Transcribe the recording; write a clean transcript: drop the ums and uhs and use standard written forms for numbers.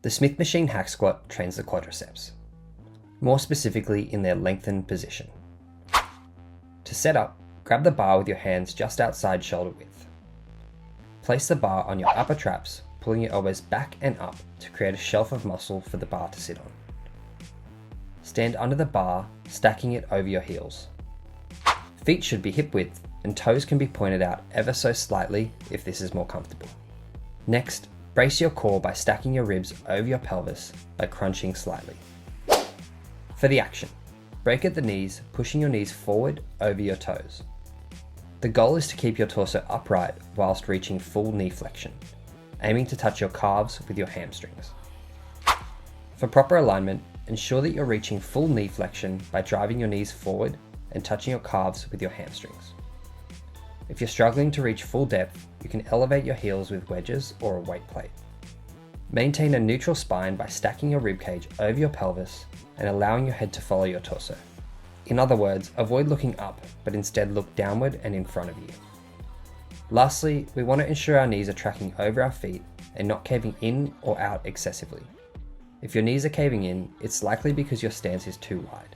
The Smith Machine Hack Squat trains the quadriceps, more specifically in their lengthened position. To set up, grab the bar with your hands just outside shoulder width. Place the bar on your upper traps, pulling your elbows back and up to create a shelf of muscle for the bar to sit on. Stand under the bar, stacking it over your heels. Feet should be hip width and toes can be pointed out ever so slightly if this is more comfortable. Next, brace your core by stacking your ribs over your pelvis by crunching slightly. For the action, break at the knees, pushing your knees forward over your toes. The goal is to keep your torso upright whilst reaching full knee flexion, aiming to touch your calves with your hamstrings. For proper alignment, ensure that you're reaching full knee flexion by driving your knees forward and touching your calves with your hamstrings. If you're struggling to reach full depth, you can elevate your heels with wedges or a weight plate. Maintain a neutral spine by stacking your ribcage over your pelvis and allowing your head to follow your torso. In other words, avoid looking up, but instead look downward and in front of you. Lastly, we want to ensure our knees are tracking over our feet and not caving in or out excessively. If your knees are caving in, it's likely because your stance is too wide.